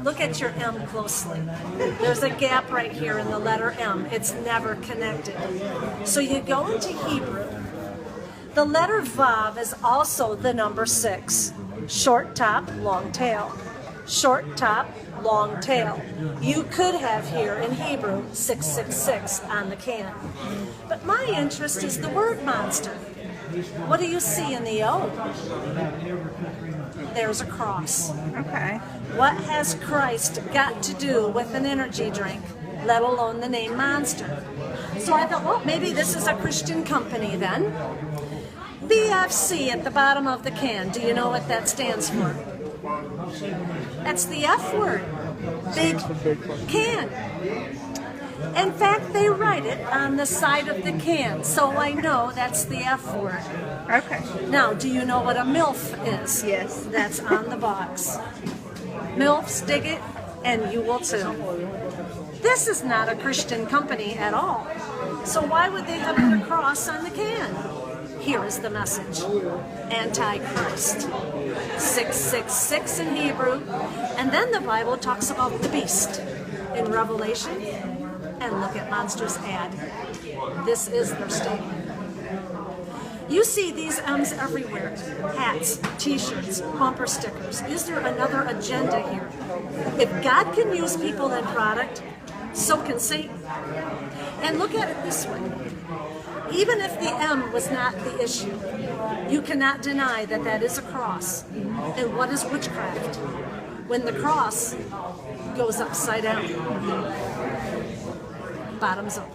Look at your M closely. There's a gap right here in the letter M. It's never connected. So you go into Hebrew. The letter Vav is also the number 6. Short top, long tail. Short top, long tail. You could have here in Hebrew 666 on the can. But my interest is the word monster. What do you see in the O? There's a cross. Okay. What has Christ got to do with an energy drink, let alone the name Monster? So I thought, well, maybe this is a Christian company then. BFC at the bottom of the can. Do you know what that stands for? That's the F word. Big can. In fact, they write it on the side of the can, so I know that's the F word. Okay. Now, do you know what a MILF is? Yes. That's on the box. MILFs dig it, and you will too. This is not a Christian company at all. So why would they have put a cross on the can? Here is the message. Antichrist. 666 in Hebrew. And then the Bible talks about the beast in Revelation. And look at Monster's ad. This is their statement. You see these M's everywhere. Hats, t-shirts, bumper stickers. Is there another agenda here? If God can use people and product, so can Satan. And look at it this way. Even if the M was not the issue, you cannot deny that that is a cross. And what is witchcraft? When the cross goes upside down, bottoms up,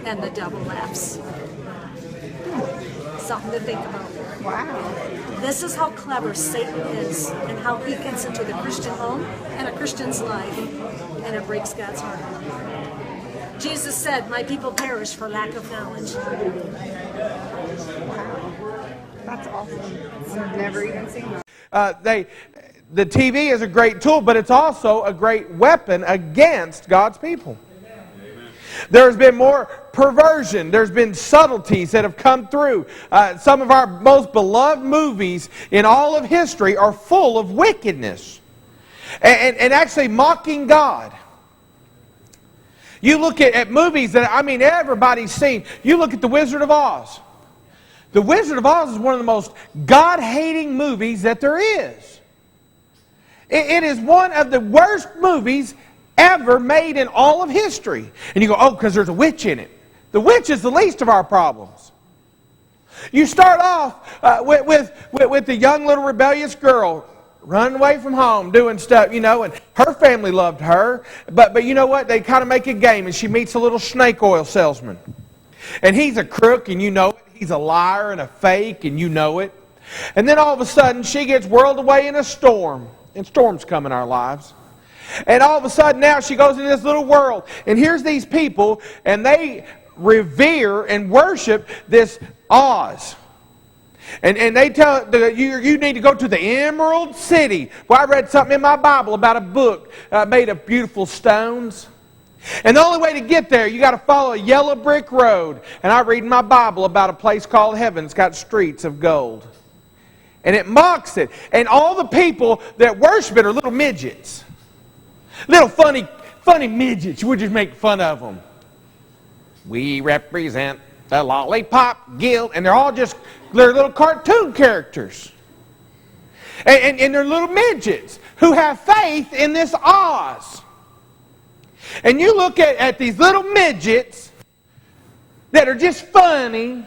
and the devil laughs. Something to think about. Wow. This is how clever Satan is and how he gets into the Christian home and a Christian's life, and it breaks God's heart. Jesus said, my people perish for lack of knowledge. That's awesome. I've never even seen that. The TV is a great tool, but it's also a great weapon against God's people. There's been more perversion. There's been subtleties that have come through. Some of our most beloved movies in all of history are full of wickedness and actually mocking God. You look at movies that, everybody's seen. You look at The Wizard of Oz. The Wizard of Oz is one of the most God-hating movies that there is. It is one of the worst movies ever made in all of history. And you go, oh, because there's a witch in it. The witch is the least of our problems. You start off with the young little rebellious girl running away from home, doing stuff, and her family loved her. But you know what? They kind of make a game, and she meets a little snake oil salesman. And he's a crook, and you know it. He's a liar and a fake, and you know it. And then all of a sudden, she gets whirled away in a storm. And storms come in our lives. And all of a sudden now she goes into this little world. And here's these people, and they revere and worship this Oz. And they tell you need to go to the Emerald City. Well, I read something in my Bible about a book made of beautiful stones. And the only way to get there, you got to follow a yellow brick road. And I read in my Bible about a place called heaven. It's got streets of gold. And it mocks it. And all the people that worship it are little midgets. Little funny midgets. We'll just make fun of them. We represent the Lollipop Guild. And they're little cartoon characters. And they're little midgets who have faith in this Oz. And you look at these little midgets that are just funny,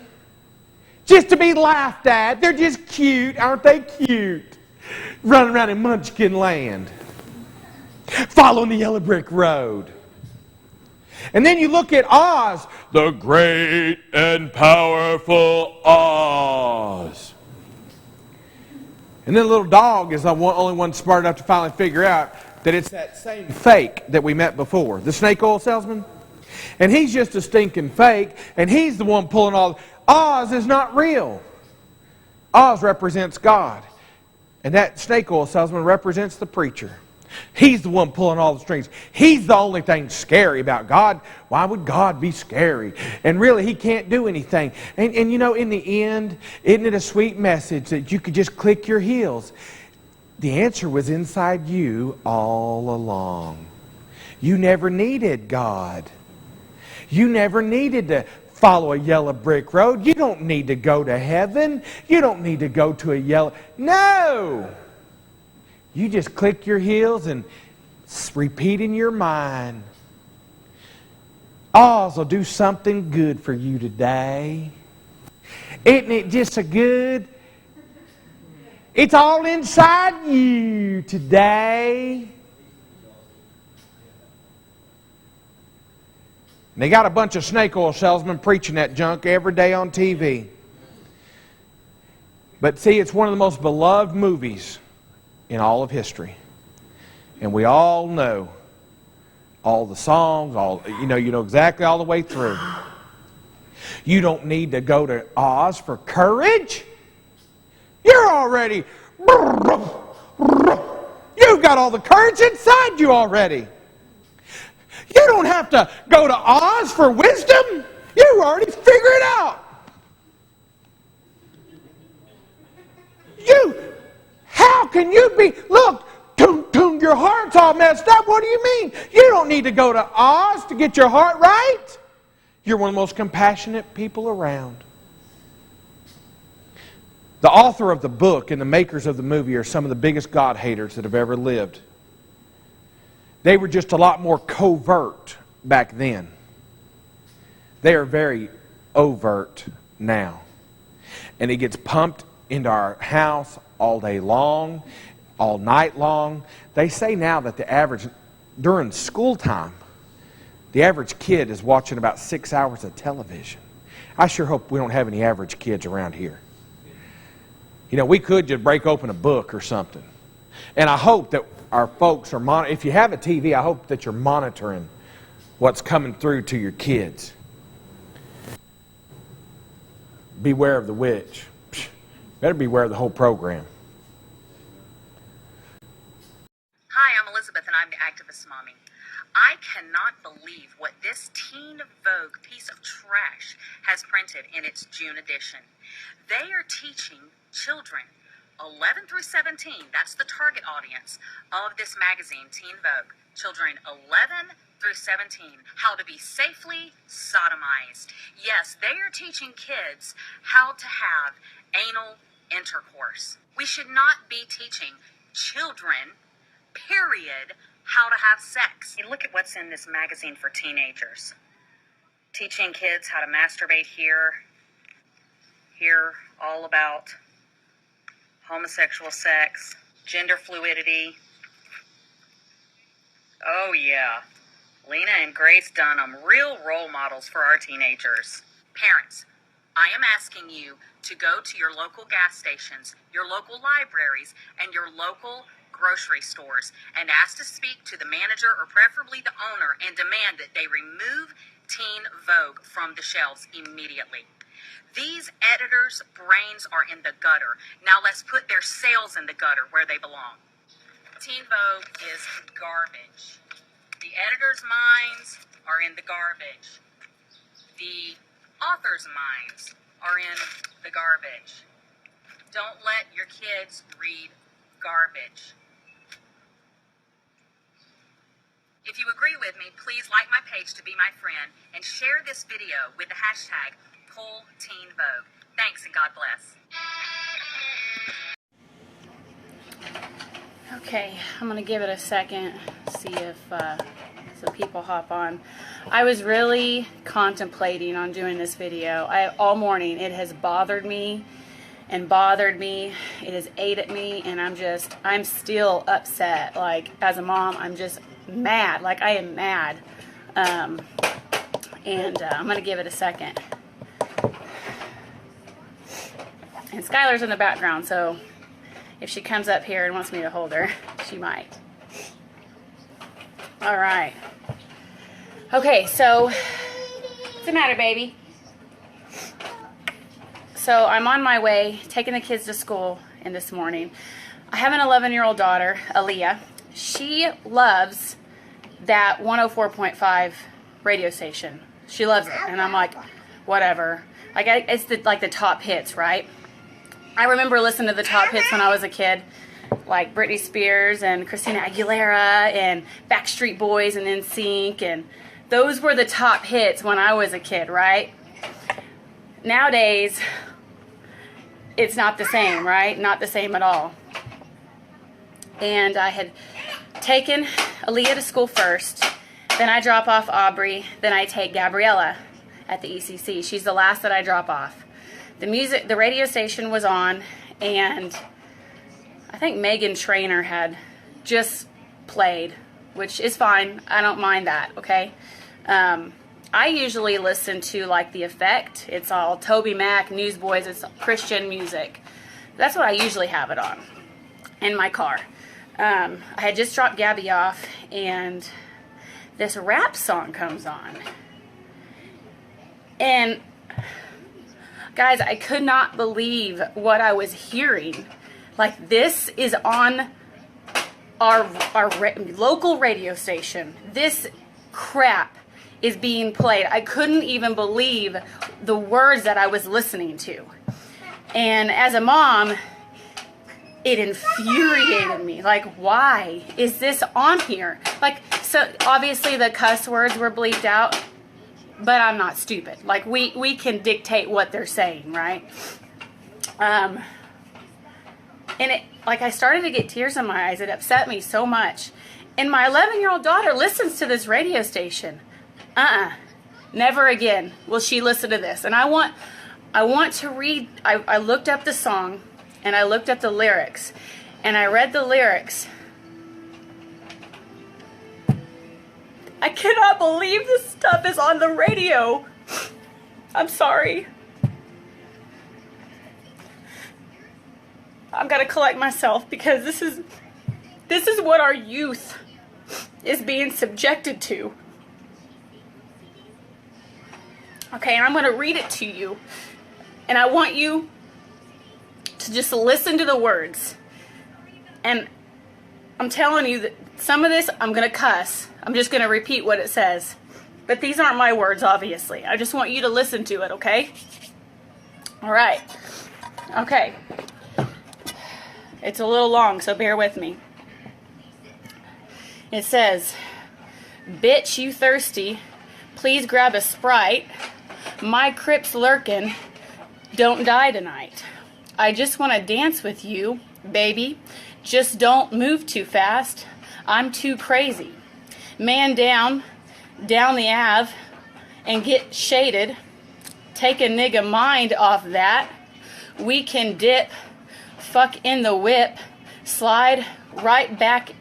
just to be laughed at. They're just cute. Aren't they cute? Running around in Munchkin Land. Following the yellow brick road. And then you look at Oz, the great and powerful Oz. And then the little dog is the only one smart enough to finally figure out that it's that same fake that we met before. The snake oil salesman. And he's just a stinking fake. And he's the one pulling all. Oz is not real. Oz represents God. And that snake oil salesman represents the preacher. He's the one pulling all the strings. He's the only thing scary about God. Why would God be scary? And really, He can't do anything. And in the end, isn't it a sweet message that you could just click your heels? The answer was inside you all along. You never needed God. You never needed to follow a yellow brick road. You don't need to go to heaven. You don't need to go to a yellow... No! You just click your heels and repeat in your mind, Oz will do something good for you today. Isn't it just a good... It's all inside you today. And they got a bunch of snake oil salesmen preaching that junk every day on TV. But see, it's one of the most beloved movies in all of history. And we all know all the songs, you know exactly all the way through. You don't need to go to Oz for courage. You're already... You've got all the courage inside you already. You don't have to go to Oz for wisdom. You already figure it out. How can you be... Look, your heart's all messed up. What do you mean? You don't need to go to Oz to get your heart right. You're one of the most compassionate people around. The author of the book and the makers of the movie are some of the biggest God haters that have ever lived. They were just a lot more covert back then. They are very overt now. And it gets pumped into our house all day long, all night long. They say now that the average, during school time, the average kid is watching about 6 hours of television. I sure hope we don't have any average kids around here. You know, we could just break open a book or something. And I hope that our folks are if you have a TV, I hope that you're monitoring what's coming through to your kids. Beware of the witch. Better beware of the whole program. Hi, I'm Elizabeth and I'm the Activist Mommy. I cannot believe what this Teen Vogue piece of trash has printed in its June edition. They are teaching children 11 through 17, that's the target audience of this magazine, Teen Vogue, children 11 through 17, how to be safely sodomized. Yes, they are teaching kids how to have anal intercourse. We should not be teaching children, period, how to have sex. You look at what's in this magazine for teenagers. Teaching kids how to masturbate here, all about homosexual sex, gender fluidity. Oh yeah, Lena and Grace Dunham, real role models for our teenagers. Parents, I am asking you to go to your local gas stations, your local libraries, and your local grocery stores and ask to speak to the manager or preferably the owner and demand that they remove Teen Vogue from the shelves immediately. These editors' brains are in the gutter. Now let's put their sales in the gutter where they belong. Teen Vogue is garbage. The editors' minds are in the garbage. The authors' minds are in the garbage. Don't let your kids read garbage. If you agree with me, please like my page to be my friend and share this video with the hashtag #PullTeenVogue. Thanks and God bless. Okay, I'm going to give it a second, see if some people hop on. I was really contemplating on doing this video. All morning it has bothered me and bothered me. It has ate at me, and I'm still upset. Like, as a mom, I'm just mad. Like, I am mad. I'm going to give it a second. And Skylar's in the background, so if she comes up here and wants me to hold her, she might. All right. Okay, so what's the matter, baby? So I'm on my way, taking the kids to school in this morning. I have an 11-year-old daughter, Aaliyah. She loves that 104.5 radio station. She loves it, and I'm like, whatever. Like, it's the top hits, right? I remember listening to the top hits when I was a kid. like Britney Spears and Christina Aguilera and Backstreet Boys and NSYNC, and those were the top hits when I was a kid, right? Nowadays, it's not the same, right? Not the same at all. And I had taken Aaliyah to school first, then I drop off Aubrey, then I take Gabriella at the ECC. She's the last that I drop off. The radio station was on, and I think Meghan Trainor had just played, which is fine. I don't mind that, okay? I usually listen to like The Effect. It's all Toby Mac, Newsboys, it's Christian music. That's what I usually have it on in my car. I had just dropped Gabby off, and this rap song comes on. And guys, I could not believe what I was hearing. Like, this is on our local radio station. This crap is being played. I couldn't even believe the words that I was listening to. And as a mom, it infuriated me. Like, why is this on here? Like, so obviously the cuss words were bleeped out, but I'm not stupid. Like, we can dictate what they're saying, right? And it, like, I started to get tears in my eyes. It upset me so much. And my 11-year-old daughter listens to this radio station. Never again will she listen to this. And I want to read, I looked up the song, and I looked up the lyrics, and I read the lyrics. I cannot believe this stuff is on the radio. I'm sorry. I've got to collect myself, because this is what our youth is being subjected to. Okay, and I'm going to read it to you, and I want you to just listen to the words. And I'm telling you that some of this I'm going to cuss. I'm just going to repeat what it says. But these aren't my words, obviously. I just want you to listen to it, okay? All right. Okay. It's a little long, so bear with me. It says, "Bitch, you thirsty? Please grab a Sprite. My Crip's lurkin'. Don't die tonight. I just want to dance with you, baby. Just don't move too fast. I'm too crazy. Man down the Ave and get shaded. Take a nigga mind off that. We can dip. Fuck in the whip. Slide right back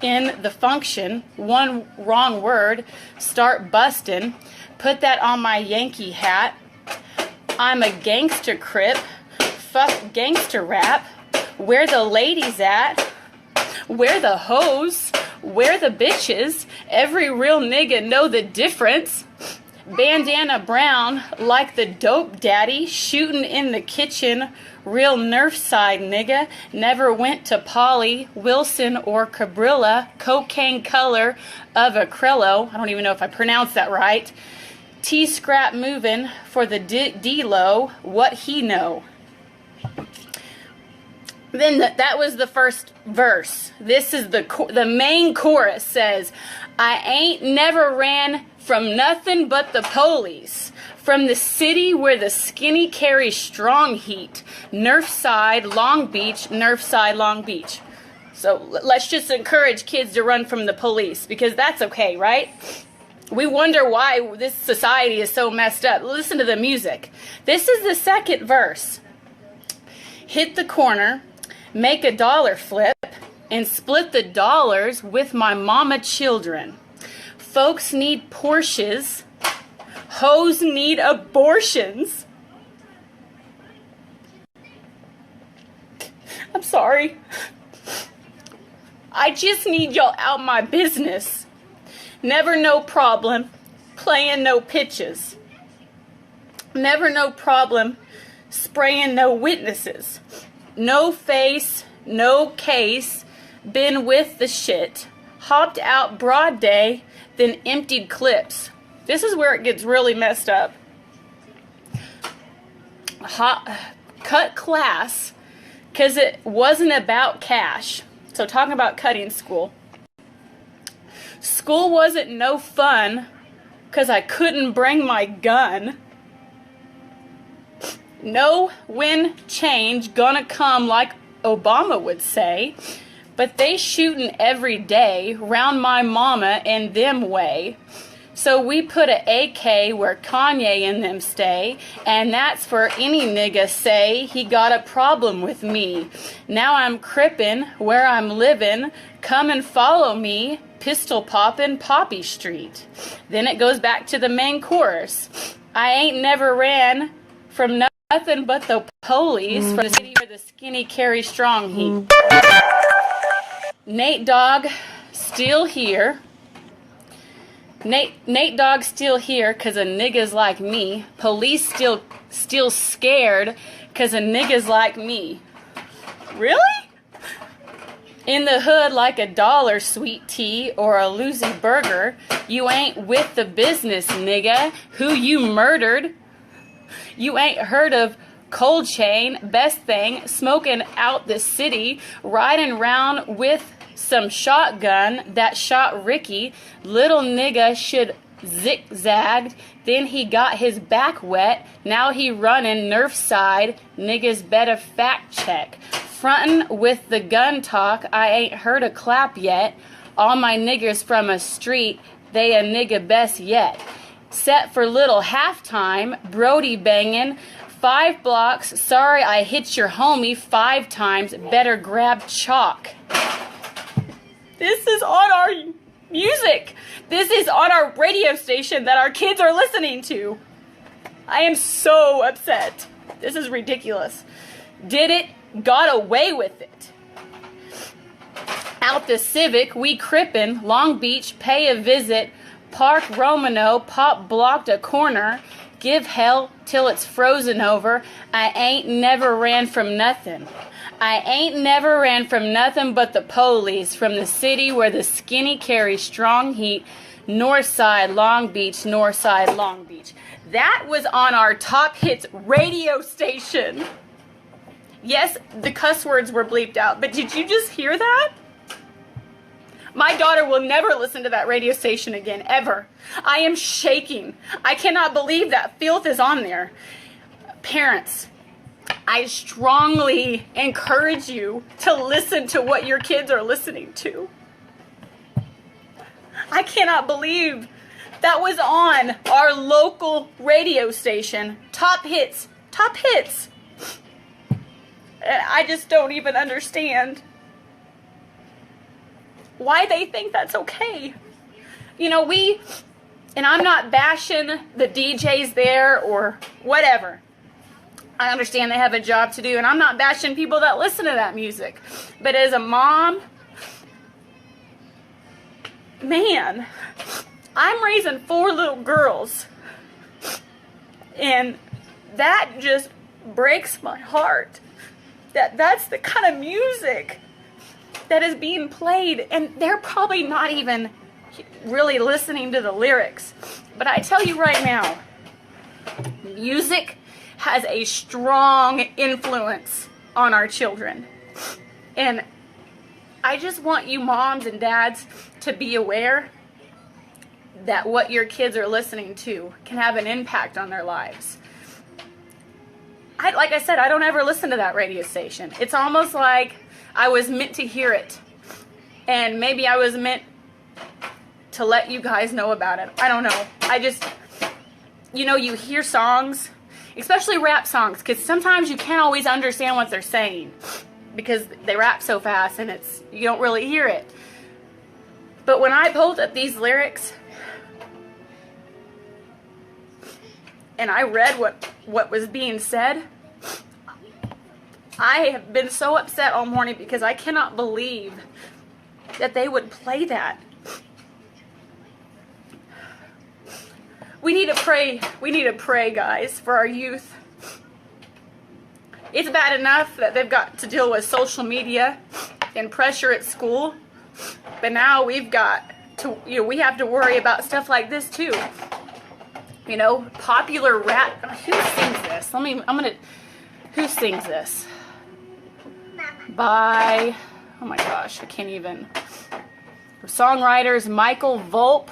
in the function. One wrong word. Start bustin'. Put that on my Yankee hat. I'm a gangster Crip. Fuck gangster rap. Where the ladies at? Where the hoes? Where the bitches? Every real nigga know the difference. Bandana brown like the dope daddy. Shooting in the kitchen. Real Nerf side nigga. Never went to Polly, Wilson, or Cabrilla. Cocaine color of acrylo. I don't even know if I pronounced that right. T-scrap moving for the D-Lo. What he know? Then that was the first verse. This is the main chorus says, I ain't never ran from nothing but the police. From the city where the skinny carry strong heat. Nerf side, Long Beach, Nerf side, Long Beach. So let's just encourage kids to run from the police, because that's okay, right? We wonder why this society is so messed up. Listen to the music. This is the second verse. Hit the corner, make a dollar flip, and split the dollars with my mama children. Folks need Porsches. Hoes need abortions. I'm sorry. I just need y'all out my business. Never no problem playing no pitches. Never no problem spraying no witnesses. No face, no case, been with the shit. Hopped out broad day, then emptied clips. This is where it gets really messed up. Cut class, because it wasn't about cash. So talking about cutting school. School wasn't no fun because I couldn't bring my gun. No wind change gonna come like Obama would say. But they shooting every day round my mama and them way. So we put a AK where Kanye and them stay, and that's for any nigga say he got a problem with me. Now I'm crippin' where I'm livin', come and follow me, pistol poppin' Poppy Street. Then it goes back to the main chorus. I ain't never ran from nothing but the police from the city where the skinny carry strong heat. Nate Dogg still here. Nate Dogg still here cause of niggas like me. Police still scared cause of niggas like me. Really? In the hood like a dollar sweet tea or a Lucy burger. You ain't with the business, nigga. Who you murdered? You ain't heard of Cold Chain, Best Thing, smoking out the city, riding round with some shotgun that shot Ricky. Little nigga should zigzagged, then he got his back wet. Now he running Nerf side. Niggas better fact check. Frontin' with the gun talk, I ain't heard a clap yet. All my niggers from a street, they a nigga best yet. Set for little halftime, Brody bangin'. 5 blocks, sorry I hit your homie 5 times, better grab chalk. This is on our music. This is on our radio station that our kids are listening to. I am so upset. This is ridiculous. Did it, got away with it. Out the Civic, we crippin', Long Beach, pay a visit, Park Romano, pop blocked a corner, give hell till it's frozen over. I ain't never ran from nothing. I ain't never ran from nothing but the police from the city where the skinny carry strong heat. North Side, Long Beach, North Side, Long Beach. That was on our Top Hits radio station. Yes, the cuss words were bleeped out, but did you just hear that? My daughter will never listen to that radio station again, ever. I am shaking. I cannot believe that filth is on there. Parents, I strongly encourage you to listen to what your kids are listening to. I cannot believe that was on our local radio station. Top Hits. Top Hits. I just don't even understand why they think that's okay. You know, and I'm not bashing the DJs there or whatever. I understand they have a job to do, and I'm not bashing people that listen to that music. But as a mom, man, I'm raising 4 little girls, and that just breaks my heart. That's the kind of music that is being played, and they're probably not even really listening to the lyrics. But I tell you right now, music has a strong influence on our children. And I just want you moms and dads to be aware that what your kids are listening to can have an impact on their lives. Like I said, I don't ever listen to that radio station. It's almost like I was meant to hear it. And maybe I was meant to let you guys know about it. I don't know. I just, you hear songs, especially rap songs, because sometimes you can't always understand what they're saying because they rap so fast and you don't really hear it. But when I pulled up these lyrics and I read what was being said, I have been so upset all morning because I cannot believe that they would play that. We need to pray. We need to pray, guys, for our youth. It's bad enough that they've got to deal with social media and pressure at school, but now we've got to, we have to worry about stuff like this too. Popular rap. Who sings this? Who sings this? by, oh my gosh, I can't even. Songwriters Michael Volpe,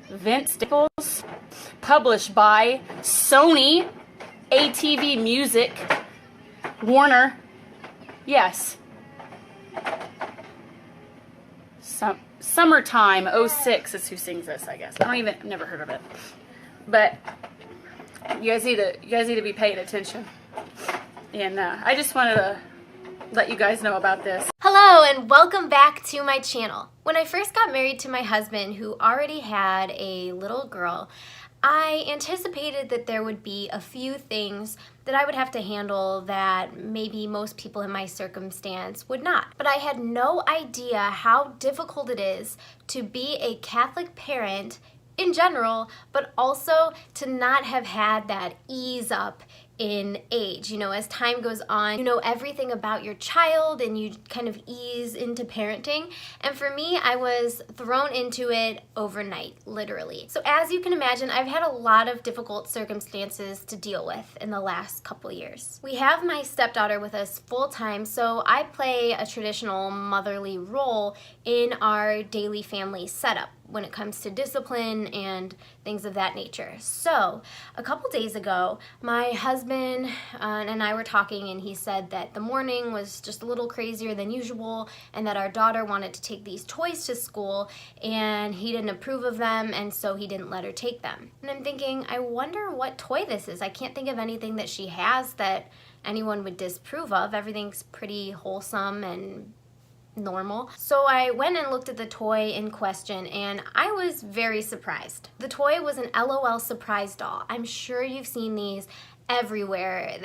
Vince Staples. Published by Sony, ATV Music, Warner. Yes. Summertime 06 is who sings this, I guess. I've never heard of it. But you guys need to be paying attention. And I just wanted to let you guys know about this. Hello and welcome back to my channel. When I first got married to my husband, who already had a little girl, I anticipated that there would be a few things that I would have to handle that maybe most people in my circumstance would not. But I had no idea how difficult it is to be a Catholic parent in general, but also to not have had that ease up in age. You know, as time goes on, you know everything about your child and you kind of ease into parenting. And for me, I was thrown into it overnight, literally. So as you can imagine, I've had a lot of difficult circumstances to deal with in the last couple years. We have my stepdaughter with us full time, so I play a traditional motherly role in our daily family setup when it comes to discipline and things of that nature. So a couple days ago, my husband and I were talking, and he said that the morning was just a little crazier than usual and that our daughter wanted to take these toys to school and he didn't approve of them, and so he didn't let her take them. And I'm thinking, I wonder what toy this is. I can't think of anything that she has that anyone would disapprove of. Everything's pretty wholesome and normal. So I went and looked at the toy in question, and I was very surprised. The toy was an LOL surprise doll. I'm sure you've seen these everywhere.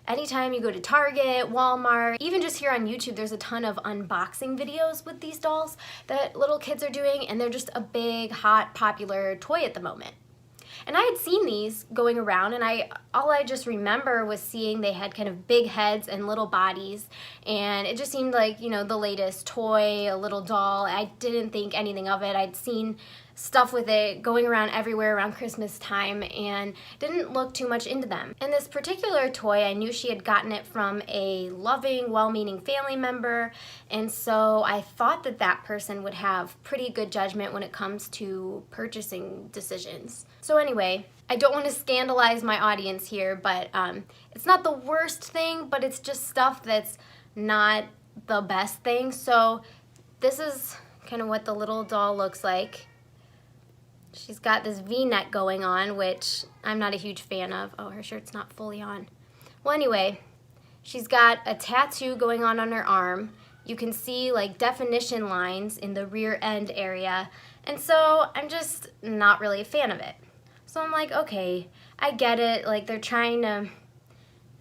Anytime you go to Target, Walmart, even just here on YouTube, there's a ton of unboxing videos with these dolls that little kids are doing, and they're just a big, hot, popular toy at the moment. And I had seen these going around, and all I just remember was seeing they had kind of big heads and little bodies, and it just seemed like, you know, the latest toy, a little doll. I didn't think anything of it. I'd seen stuff with it going around everywhere around Christmas time and didn't look too much into them. And this particular toy, I knew she had gotten it from a loving, well-meaning family member, and so I thought that that person would have pretty good judgment when it comes to purchasing decisions. So anyway, I don't want to scandalize my audience here, but it's not the worst thing, but it's just stuff that's not the best thing. So this is kind of what the little doll looks like. She's got this V-neck going on, which I'm not a huge fan of. Oh, her shirt's not fully on. Well, anyway, she's got a tattoo going on her arm. You can see like definition lines in the rear end area. And so I'm just not really a fan of it. So I'm like, okay, I get it. Like they're trying to,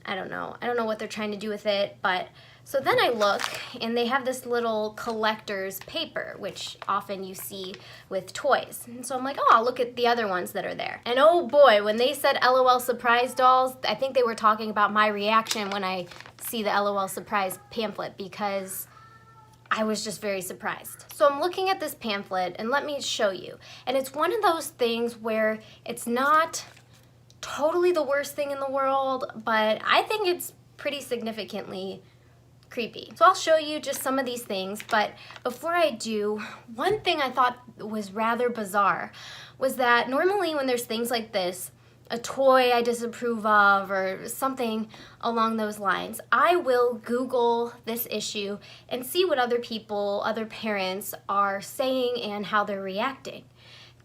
I don't know what they're trying to do with it, but so then I look, and they have this little collector's paper, which often you see with toys. And so I'm like, oh, I'll look at the other ones that are there. And oh boy, when they said LOL surprise dolls, I think they were talking about my reaction when I see the LOL surprise pamphlet, because I was just very surprised. So I'm looking at this pamphlet, and let me show you. And it's one of those things where it's not totally the worst thing in the world, but I think it's pretty significantly creepy. So I'll show you just some of these things, but before I do, one thing I thought was rather bizarre was that normally when there's things like this, a toy I disapprove of or something along those lines, I will Google this issue and see what other people, other parents are saying and how they're reacting.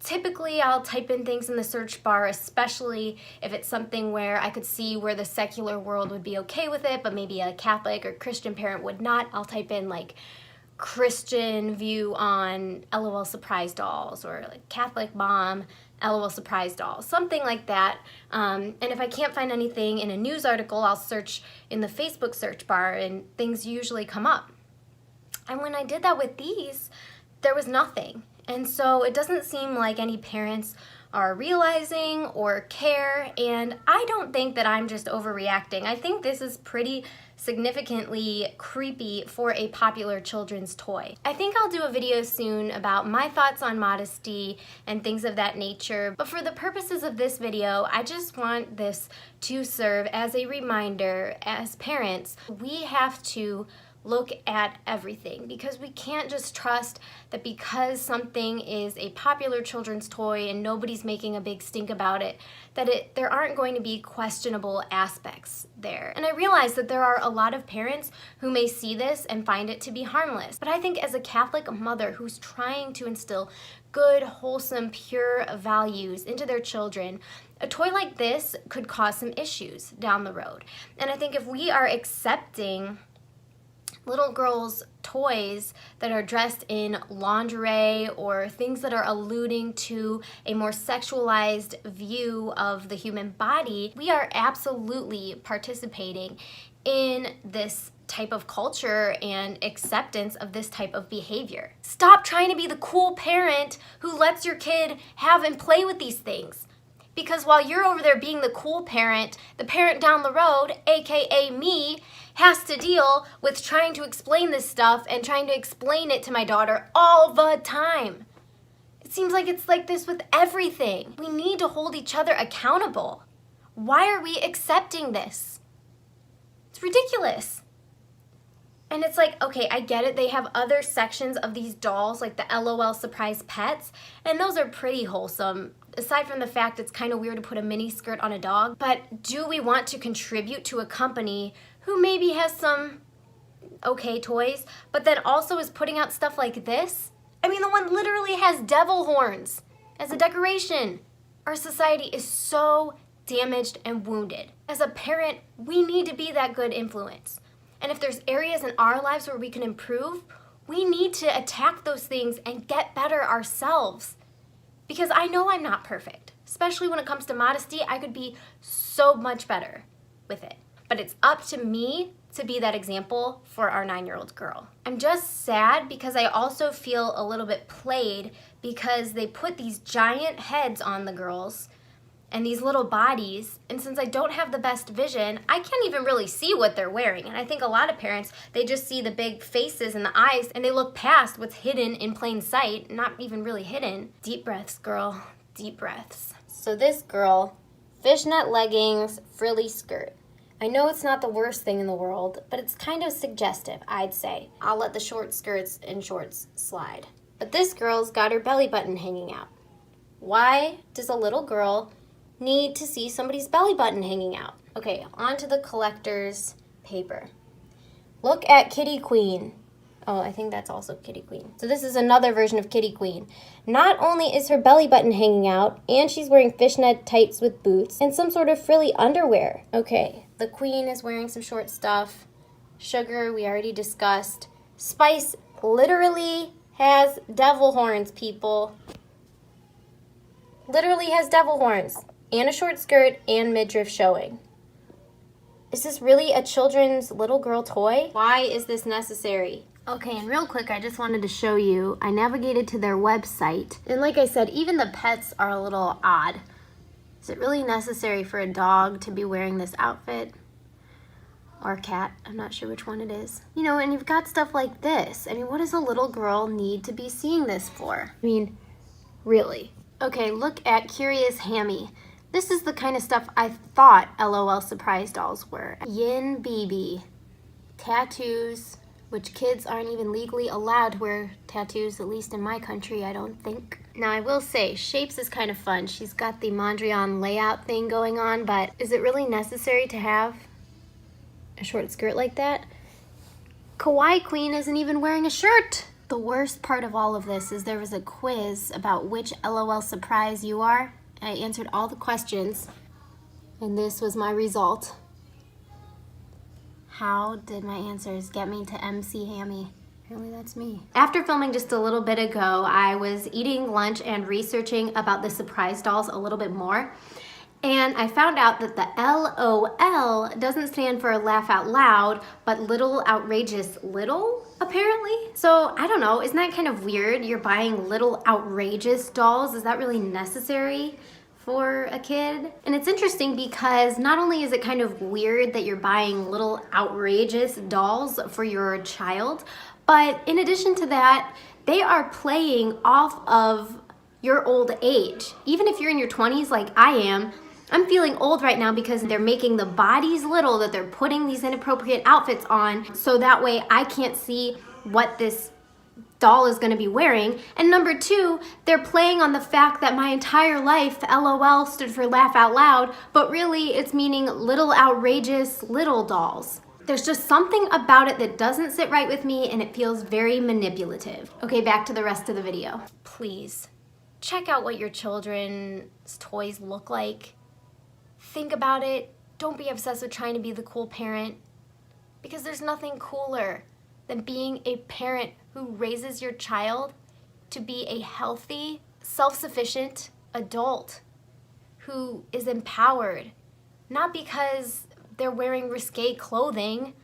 Typically, I'll type in things in the search bar, especially if it's something where I could see where the secular world would be okay with it, but maybe a Catholic or Christian parent would not. I'll type in like Christian view on LOL surprise dolls, or like Catholic mom LOL surprise dolls, something like that. And if I can't find anything in a news article, I'll search in the Facebook search bar, and things usually come up. And when I did that with these, there was nothing. And so it doesn't seem like any parents are realizing or care, and I don't think that I'm just overreacting. I think this is pretty significantly creepy for a popular children's toy. I think I'll do a video soon about my thoughts on modesty and things of that nature, but for the purposes of this video, I just want this to serve as a reminder. As parents, we have to look at everything, because we can't just trust that because something is a popular children's toy and nobody's making a big stink about it, that there aren't going to be questionable aspects there. And I realize that there are a lot of parents who may see this and find it to be harmless, but I think as a Catholic mother who's trying to instill good, wholesome, pure values into their children, a toy like this could cause some issues down the road. And I think if we are accepting little girls' toys that are dressed in lingerie or things that are alluding to a more sexualized view of the human body, we are absolutely participating in this type of culture and acceptance of this type of behavior. Stop trying to be the cool parent who lets your kid have and play with these things. Because while you're over there being the cool parent, the parent down the road, aka me, has to deal with trying to explain this stuff and trying to explain it to my daughter all the time. It seems like it's like this with everything. We need to hold each other accountable. Why are we accepting this? It's ridiculous. And it's like, okay, I get it. They have other sections of these dolls, like the LOL Surprise Pets, and those are pretty wholesome. Aside from the fact it's kind of weird to put a mini skirt on a dog, but do we want to contribute to a company who maybe has some okay toys, but then also is putting out stuff like this? I mean, the one literally has devil horns as a decoration. Our society is so damaged and wounded. As a parent, we need to be that good influence. And if there's areas in our lives where we can improve, we need to attack those things and get better ourselves. Because I know I'm not perfect. Especially when it comes to modesty, I could be so much better with it. But it's up to me to be that example for our 9-year-old girl. I'm just sad because I also feel a little bit played because they put these giant heads on the girls and these little bodies, and since I don't have the best vision, I can't even really see what they're wearing. And I think a lot of parents, they just see the big faces and the eyes, and they look past what's hidden in plain sight, not even really hidden. Deep breaths, girl, deep breaths. So this girl, fishnet leggings, frilly skirt. I know it's not the worst thing in the world, but it's kind of suggestive, I'd say. I'll let the short skirts and shorts slide. But this girl's got her belly button hanging out. Why does a little girl need to see somebody's belly button hanging out? Okay, on to the collector's paper. Look at Kitty Queen. Oh, I think that's also Kitty Queen. So this is another version of Kitty Queen. Not only is her belly button hanging out, and she's wearing fishnet tights with boots and some sort of frilly underwear. Okay, the Queen is wearing some short stuff. Sugar, we already discussed. Spice literally has devil horns, people. Literally has devil horns. And a short skirt and midriff showing. Is this really a children's little girl toy? Why is this necessary? Okay, and real quick, I just wanted to show you, I navigated to their website, and like I said, even the pets are a little odd. Is it really necessary for a dog to be wearing this outfit? Or a cat, I'm not sure which one it is. You know, and you've got stuff like this. I mean, what does a little girl need to be seeing this for? I mean, really? Okay, look at Curious Hammy. This is the kind of stuff I thought LOL Surprise dolls were. Yin BB. Tattoos, which kids aren't even legally allowed to wear tattoos, at least in my country, I don't think. Now, I will say, Shapes is kind of fun. She's got the Mondrian layout thing going on, but is it really necessary to have a short skirt like that? Kawaii Queen isn't even wearing a shirt. The worst part of all of this is there was a quiz about which LOL Surprise you are. I answered all the questions, and this was my result. How did my answers get me to MC Hammy? Apparently that's me. After filming just a little bit ago, I was eating lunch and researching about the surprise dolls a little bit more. And I found out that the LOL doesn't stand for laugh out loud, but little outrageous little, apparently. So I don't know, isn't that kind of weird? You're buying little outrageous dolls. Is that really necessary for a kid? And it's interesting because not only is it kind of weird that you're buying little outrageous dolls for your child, but in addition to that, they are playing off of your old age. Even if you're in your 20s like I am, I'm feeling old right now because they're making the bodies little, that they're putting these inappropriate outfits on, so that way I can't see what this doll is going to be wearing. And number two, they're playing on the fact that my entire life, LOL stood for laugh out loud, but really it's meaning little outrageous little dolls. There's just something about it that doesn't sit right with me, and it feels very manipulative. Okay, back to the rest of the video. Please, check out what your children's toys look like. Think about it. Don't be obsessed with trying to be the cool parent, because there's nothing cooler than being a parent who raises your child to be a healthy, self-sufficient adult who is empowered, not because they're wearing risque clothing,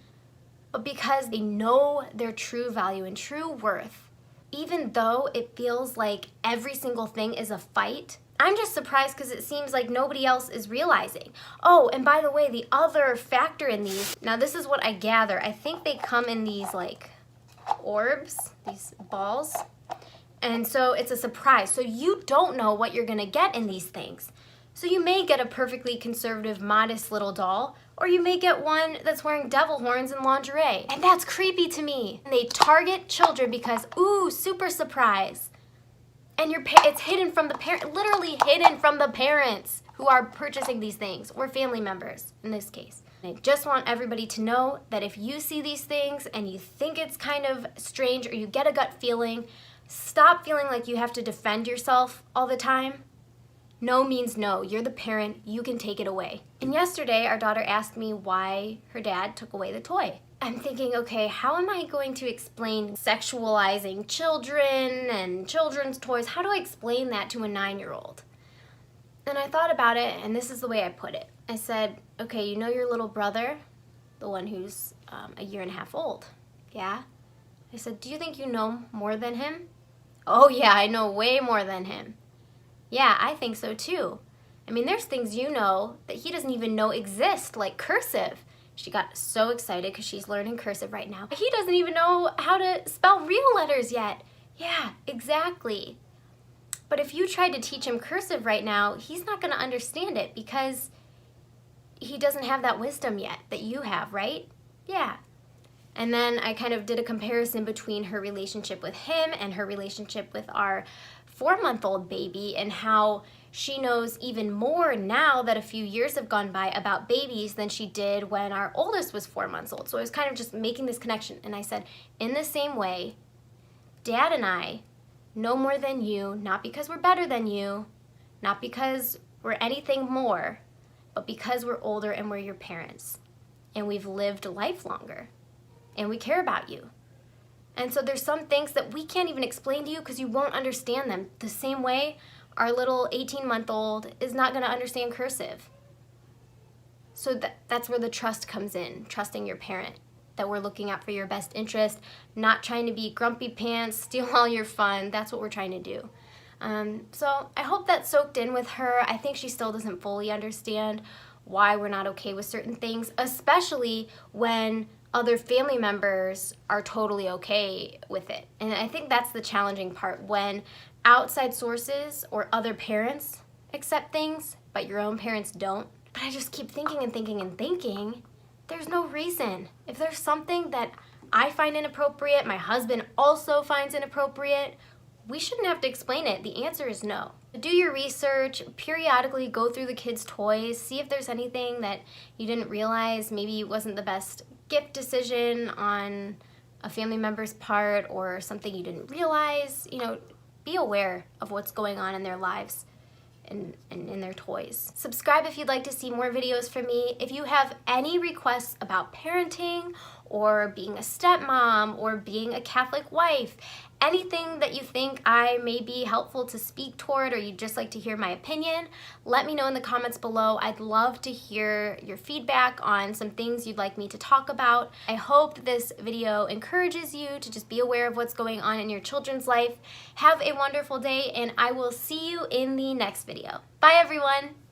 but because they know their true value and true worth. Even though it feels like every single thing is a fight, I'm just surprised because it seems like nobody else is realizing. Oh, and by the way, the other factor in these, now this is what I gather. I think they come in these like orbs, these balls. And so it's a surprise. So you don't know what you're gonna get in these things. So you may get a perfectly conservative, modest little doll, or you may get one that's wearing devil horns and lingerie. And that's creepy to me. And they target children because, ooh, super surprise. And it's hidden from the parent, literally hidden from the parents who are purchasing these things, or family members in this case. And I just want everybody to know that if you see these things and you think it's kind of strange or you get a gut feeling, stop feeling like you have to defend yourself all the time. No means no. You're the parent. You can take it away. And yesterday, our daughter asked me why her dad took away the toy. I'm thinking, okay, how am I going to explain sexualizing children and children's toys? How do I explain that to a 9-year-old? And I thought about it, and this is the way I put it. I said, okay, you know your little brother, the one who's a 1.5 years old, yeah? I said, do you think you know more than him? Oh yeah, I know way more than him. Yeah, I think so too. I mean, there's things you know that he doesn't even know exist, like cursive. She got so excited because she's learning cursive right now. He doesn't even know how to spell real letters yet. Yeah, exactly. But if you tried to teach him cursive right now, he's not going to understand it because he doesn't have that wisdom yet that you have, right? Yeah. And then I kind of did a comparison between her relationship with him and her relationship with our 4-month-old baby, and how she knows even more now that a few years have gone by about babies than she did when our oldest was 4 months old. So I was kind of just making this connection, and I said, in the same way, Dad and I know more than you, not because we're better than you, not because we're anything more, but because we're older and we're your parents, and we've lived life longer, and we care about you. And so there's some things that we can't even explain to you because you won't understand them. The same way our little 18-month-old is not going to understand cursive. So that's where the trust comes in, trusting your parent, that we're looking out for your best interest, not trying to be grumpy pants, steal all your fun. That's what we're trying to do. So I hope that soaked in with her. I think she still doesn't fully understand why we're not okay with certain things, especially when other family members are totally okay with it. And I think that's the challenging part, when outside sources or other parents accept things, but your own parents don't. But I just keep thinking and thinking and thinking, there's no reason. If there's something that I find inappropriate, my husband also finds inappropriate, we shouldn't have to explain it. The answer is no. Do your research, periodically go through the kids' toys, see if there's anything that you didn't realize maybe wasn't the best gift decision on a family member's part, or something you didn't realize. You know, be aware of what's going on in their lives and in their toys. Subscribe if you'd like to see more videos from me. If you have any requests about parenting or being a stepmom, or being a Catholic wife. Anything that you think I may be helpful to speak toward, or you'd just like to hear my opinion, let me know in the comments below. I'd love to hear your feedback on some things you'd like me to talk about. I hope this video encourages you to just be aware of what's going on in your children's life. Have a wonderful day, and I will see you in the next video. Bye, everyone.